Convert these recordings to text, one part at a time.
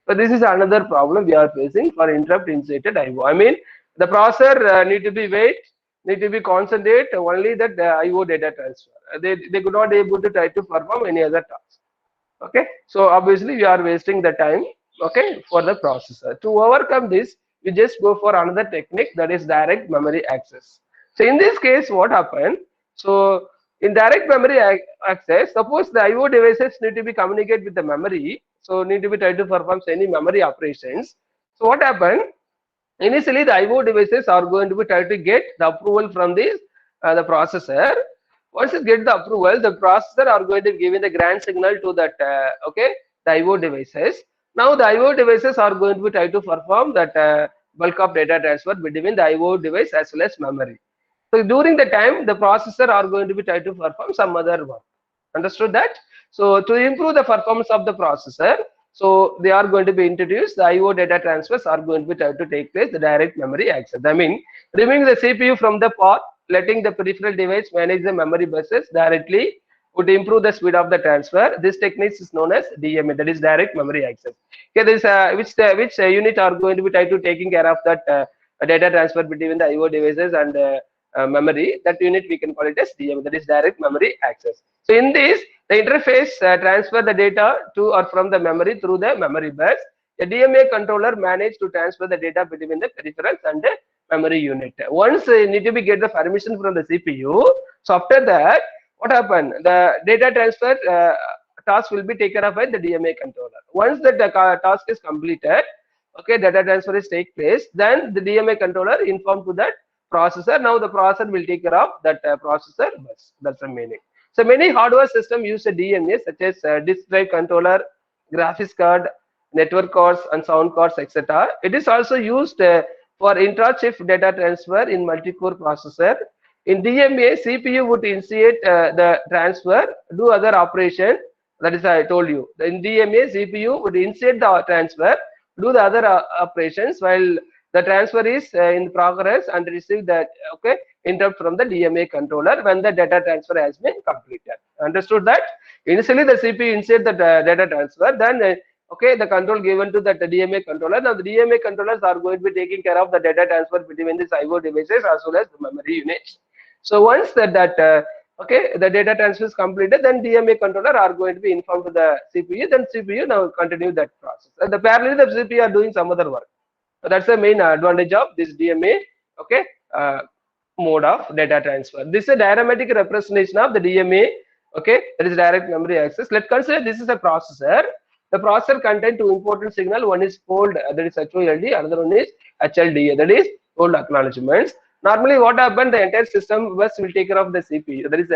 So this is another problem we are facing for interrupt initiated IO. I mean, the processor need to be wait, need to be concentrate only that IO data transfer. They could not able to try to perform any other task. Okay, so obviously we are wasting the time, okay, for the processor. To overcome this, we just go for another technique, that is direct memory access. So in this case, what happened? So in direct memory access, suppose the IO devices need to be communicate with the memory, so need to be try to perform any memory operations. So what happened? Initially, the IO devices are going to be try to get the approval from the processor. Once you get the approval, the processor are going to be giving the grant signal to that okay, the IO devices. Now the IO devices are going to be try to perform that bulk of data transfer between the IO device as well as memory. So during the time, the processor are going to be try to perform some other work. Understood that? So to improve the performance of the processor, so they are going to be introduced. The IO data transfers are going to be tried to take place. The direct memory access. I mean, removing the CPU from the pod, letting the peripheral device manage the memory buses directly would improve the speed of the transfer. This technique is known as DMA, that is direct memory access. Okay, this which unit are going to be tried to taking care of that data transfer between the IO devices and memory. That unit we can call it as DMA, that is direct memory access. So in this, the interface transfer the data to or from the memory through the memory bus. The DMA controller managed to transfer the data between the peripherals and the memory unit. Once need to be get the permission from the CPU. So after that, what happened? The data transfer task will be taken up by the DMA controller. Once the task is completed, okay, data transfer is take place, then the DMA controller inform to that processor. Now the processor will take care of that processor bus. That's the meaning. So many hardware systems use a DMA such as disk drive controller, graphics card, network cards, and sound cards, etc. It is also used for intra-chip data transfer in multi-core processor. In DMA, CPU would initiate the transfer, do other operation. That is, I told you. In DMA, CPU would initiate the transfer, do the other operations while the transfer is in progress and receive the okay interrupt from the DMA controller when the data transfer has been completed. Understood that? Initially, the CPU insert the data transfer, then okay, the control given to the DMA controller. Now the DMA controllers are going to be taking care of the data transfer between these IO devices as well as the memory units. So once that okay, the data transfer is completed, then DMA controller are going to be informed to the CPU. Then CPU now continue that process. The parallel, the CPU are doing some other work. So that's the main advantage of this DMA. Okay, mode of data transfer. This is a diagrammatic representation of the DMA. Okay, that is direct memory access. Let's consider this is a processor. The processor contains two important signals. One is hold, that is HOLD. Another one is HLDA, that is hold acknowledgements. Normally, what happens? The entire system bus will take care of the CPU. That is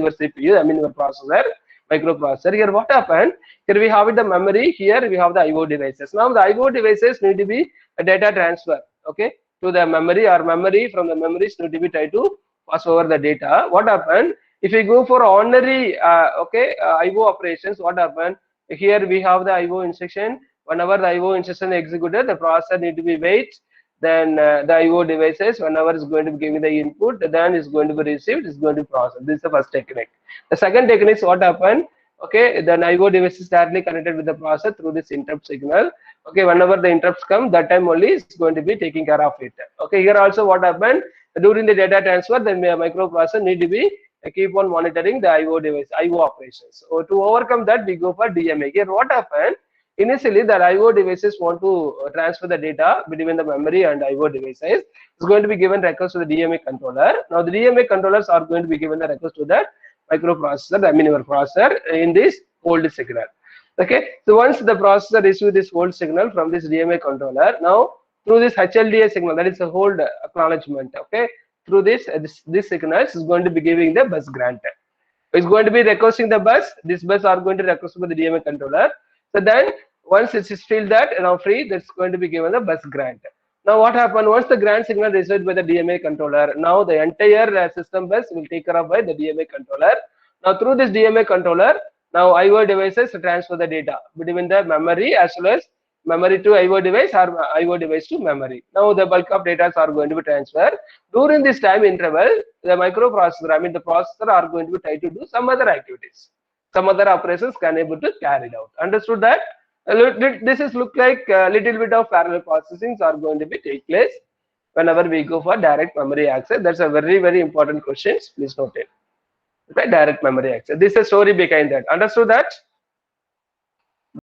your CPU. I mean your processor, microprocessor. Here, what happened? Here we have the memory. Here we have the IO devices. Now the IO devices need to be a data transfer. Okay, to the memory or memory from the memories need to be tried to pass over the data. What happened? If we go for ordinary okay IO operations, what happened? Here we have the IO instruction. Whenever the IO instruction executed, the processor need to be wait. Then the IO devices, whenever is going to be giving the input, then is going to be received, is going to process. This is the first technique. The second technique is what happened? Okay, then IO device is directly connected with the processor through this interrupt signal. Okay, whenever the interrupts come, that time only is going to be taking care of it. Okay, here also what happened? During the data transfer, the microprocessor need to be keep on monitoring the IO device, IO operations. So to overcome that, we go for DMA. Here what happened? Initially, the IO devices want to transfer the data between the memory and IO devices. It's going to be given request to the DMA controller. Now, the DMA controllers are going to be given the request to the microprocessor, I mean your processor, in this hold signal. Okay, so once the processor receives this hold signal from this DMA controller, now through this HLDA signal, that is a hold acknowledgement. Okay, through this signals is going to be giving the bus grant. It's going to be requesting the bus. This bus are going to request for the DMA controller. So then once it is filled that now free, that's going to be given the bus grant. Now what happened? Once the grant signal received by the DMA controller, now the entire system bus will take care of by the DMA controller. Now through this DMA controller, now IO devices transfer the data between the memory as well as memory to IO device or IO device to memory. Now the bulk of data are going to be transferred. During this time interval, the microprocessor, I mean the processor, are going to be try to do some other activities. Some other operations can able to carry it out. Understood that? This is look like a little bit of parallel processings are going to be take place whenever we go for direct memory access. That's a very important question. Please note it. Okay, direct memory access. This is a story behind that. Understood that?